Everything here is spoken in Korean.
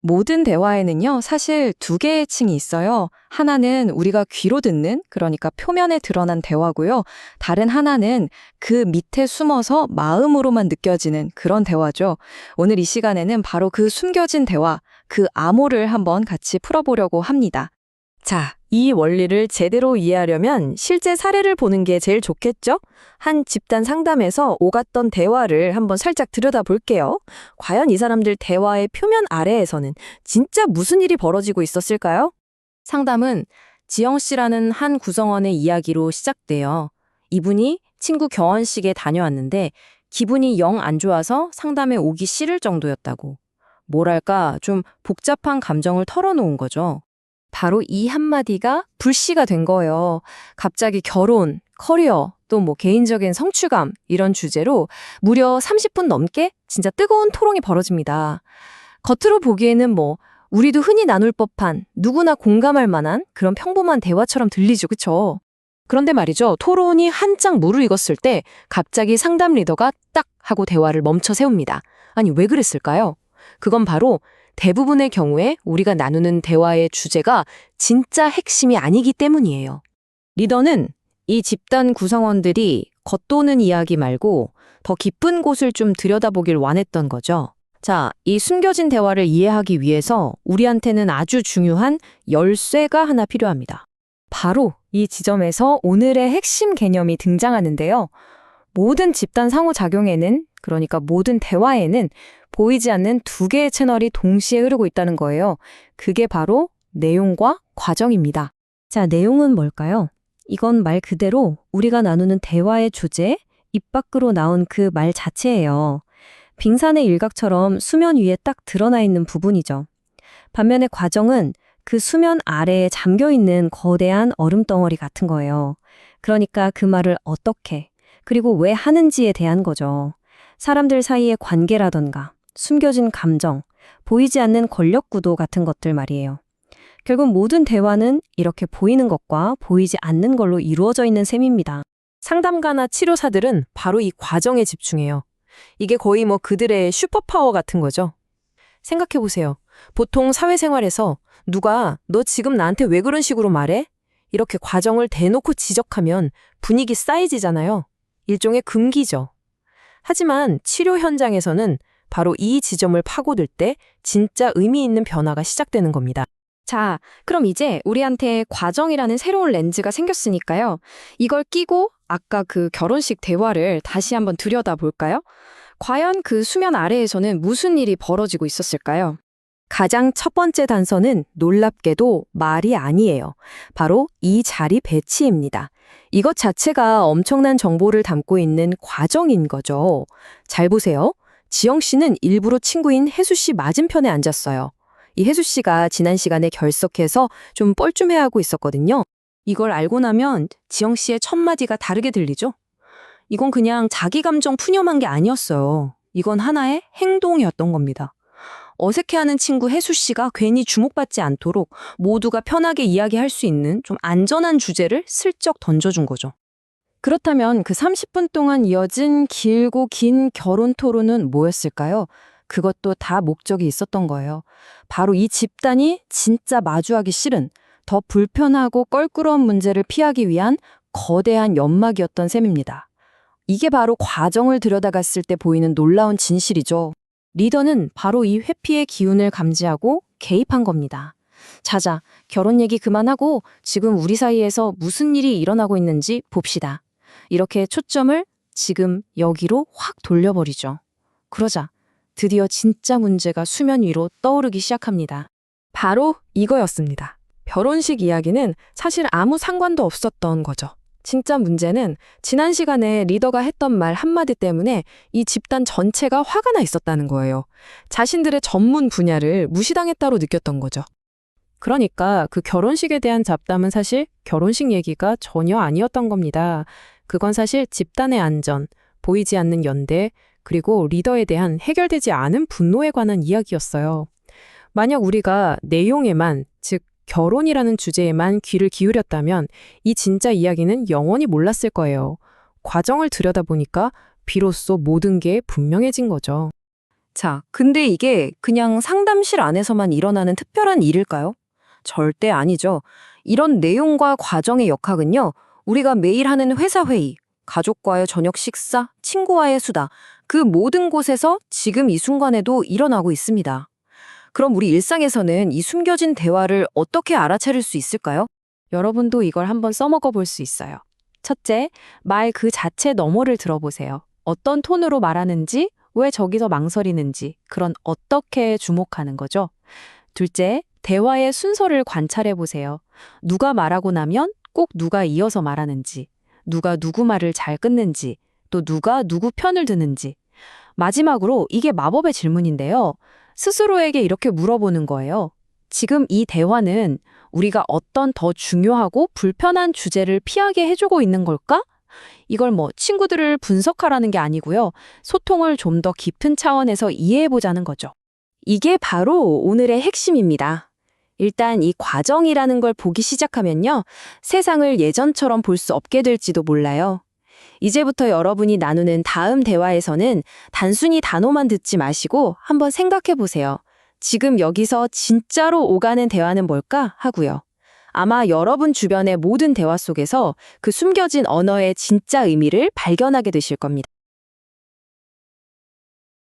모든 대화에는요, 사실 두 개의 층이 있어요. 하나는 우리가 귀로 듣는, 그러니까 표면에 드러난 대화고요. 다른 하나는 그 밑에 숨어서 마음으로만 느껴지는 그런 대화죠. 오늘 이 시간에는 바로 그 숨겨진 대화, 그 암호를 한번 같이 풀어보려고 합니다. 자, 이 원리를 제대로 이해하려면 실제 사례를 보는 게 제일 좋겠죠? 한 집단 상담에서 오갔던 대화를 한번 살짝 들여다볼게요. 과연 이 사람들 대화의 표면 아래에서는 진짜 무슨 일이 벌어지고 있었을까요? 상담은 지영 씨라는 한 구성원의 이야기로 시작돼요. 이분이 친구 결혼식에 다녀왔는데 기분이 영 안 좋아서 상담에 오기 싫을 정도였다고. 뭐랄까, 좀 복잡한 감정을 털어놓은 거죠. 바로 이 한마디가 불씨가 된 거예요. 갑자기 결혼, 커리어, 또 개인적인 성취감 이런 주제로 무려 30분 넘게 진짜 뜨거운 토론이 벌어집니다. 겉으로 보기에는 우리도 흔히 나눌 법한 누구나 공감할 만한 그런 평범한 대화처럼 들리죠, 그쵸? 그런데 말이죠, 토론이 한창 무르익었을 때 갑자기 상담 리더가 딱 하고 대화를 멈춰 세웁니다. 아니, 왜 그랬을까요? 그건 바로 대부분의 경우에 우리가 나누는 대화의 주제가 진짜 핵심이 아니기 때문이에요. 리더는 이 집단 구성원들이 겉도는 이야기 말고 더 깊은 곳을 좀 들여다보길 원했던 거죠. 자, 이 숨겨진 대화를 이해하기 위해서 우리한테는 아주 중요한 열쇠가 하나 필요합니다. 바로 이 지점에서 오늘의 핵심 개념이 등장하는데요. 모든 집단 상호작용에는, 그러니까 모든 대화에는 보이지 않는 두 개의 채널이 동시에 흐르고 있다는 거예요. 그게 바로 내용과 과정입니다. 자, 내용은 뭘까요? 이건 말 그대로 우리가 나누는 대화의 주제, 입 밖으로 나온 그 말 자체예요. 빙산의 일각처럼 수면 위에 딱 드러나 있는 부분이죠. 반면에 과정은 그 수면 아래에 잠겨 있는 거대한 얼음덩어리 같은 거예요. 그러니까 그 말을 어떻게, 그리고 왜 하는지에 대한 거죠. 사람들 사이의 관계라던가 숨겨진 감정, 보이지 않는 권력 구도 같은 것들 말이에요. 결국 모든 대화는 이렇게 보이는 것과 보이지 않는 걸로 이루어져 있는 셈입니다. 상담가나 치료사들은 바로 이 과정에 집중해요. 이게 거의 그들의 슈퍼파워 같은 거죠. 생각해보세요. 보통 사회생활에서 누가 너 지금 나한테 왜 그런 식으로 말해? 이렇게 과정을 대놓고 지적하면 분위기 싸해지잖아요. 일종의 금기죠. 하지만 치료 현장에서는 바로 이 지점을 파고들 때 진짜 의미 있는 변화가 시작되는 겁니다. 자, 그럼 이제 우리한테 과정이라는 새로운 렌즈가 생겼으니까요. 이걸 끼고 아까 그 결혼식 대화를 다시 한번 들여다볼까요? 과연 그 수면 아래에서는 무슨 일이 벌어지고 있었을까요? 가장 첫 번째 단서는 놀랍게도 말이 아니에요. 바로 이 자리 배치입니다. 이것 자체가 엄청난 정보를 담고 있는 과정인 거죠. 잘 보세요. 지영 씨는 일부러 친구인 혜수 씨 맞은편에 앉았어요. 이 혜수 씨가 지난 시간에 결석해서 좀 뻘쭘해하고 있었거든요. 이걸 알고 나면 지영 씨의 첫 마디가 다르게 들리죠? 이건 그냥 자기 감정 푸념한 게 아니었어요. 이건 하나의 행동이었던 겁니다. 어색해하는 친구 혜수 씨가 괜히 주목받지 않도록 모두가 편하게 이야기할 수 있는 좀 안전한 주제를 슬쩍 던져준 거죠. 그렇다면 그 30분 동안 이어진 길고 긴 결혼 토론은 뭐였을까요? 그것도 다 목적이 있었던 거예요. 바로 이 집단이 진짜 마주하기 싫은, 더 불편하고 껄끄러운 문제를 피하기 위한 거대한 연막이었던 셈입니다. 이게 바로 과정을 들여다갔을 때 보이는 놀라운 진실이죠. 리더는 바로 이 회피의 기운을 감지하고 개입한 겁니다. 자자, 결혼 얘기 그만하고 지금 우리 사이에서 무슨 일이 일어나고 있는지 봅시다. 이렇게 초점을 지금 여기로 확 돌려버리죠. 그러자 드디어 진짜 문제가 수면 위로 떠오르기 시작합니다. 바로 이거였습니다. 결혼식 이야기는 사실 아무 상관도 없었던 거죠. 진짜 문제는 지난 시간에 리더가 했던 말 한마디 때문에 이 집단 전체가 화가 나 있었다는 거예요. 자신들의 전문 분야를 무시당했다고 느꼈던 거죠. 그러니까 그 결혼식에 대한 잡담은 사실 결혼식 얘기가 전혀 아니었던 겁니다. 그건 사실 집단의 안전, 보이지 않는 연대, 그리고 리더에 대한 해결되지 않은 분노에 관한 이야기였어요. 만약 우리가 내용에만, 즉 결혼이라는 주제에만 귀를 기울였다면 이 진짜 이야기는 영원히 몰랐을 거예요. 과정을 들여다보니까 비로소 모든 게 분명해진 거죠. 자, 근데 이게 그냥 상담실 안에서만 일어나는 특별한 일일까요? 절대 아니죠. 이런 내용과 과정의 역학은요, 우리가 매일 하는 회사 회의, 가족과의 저녁 식사, 친구와의 수다, 그 모든 곳에서 지금 이 순간에도 일어나고 있습니다. 그럼 우리 일상에서는 이 숨겨진 대화를 어떻게 알아차릴 수 있을까요? 여러분도 이걸 한번 써먹어 볼 수 있어요. 첫째, 말 그 자체 너머를 들어보세요. 어떤 톤으로 말하는지, 왜 저기서 망설이는지, 그런 어떻게 주목하는 거죠. 둘째, 대화의 순서를 관찰해 보세요. 누가 말하고 나면 꼭 누가 이어서 말하는지, 누가 누구 말을 잘 끊는지, 또 누가 누구 편을 드는지. 마지막으로 이게 마법의 질문인데요. 스스로에게 이렇게 물어보는 거예요. 지금 이 대화는 우리가 어떤 더 중요하고 불편한 주제를 피하게 해주고 있는 걸까? 이걸 친구들을 분석하라는 게 아니고요. 소통을 좀 더 깊은 차원에서 이해해보자는 거죠. 이게 바로 오늘의 핵심입니다. 일단 이 과정이라는 걸 보기 시작하면요. 세상을 예전처럼 볼 수 없게 될지도 몰라요. 이제부터 여러분이 나누는 다음 대화에서는 단순히 단어만 듣지 마시고 한번 생각해 보세요. 지금 여기서 진짜로 오가는 대화는 뭘까? 하고요. 아마 여러분 주변의 모든 대화 속에서 그 숨겨진 언어의 진짜 의미를 발견하게 되실 겁니다.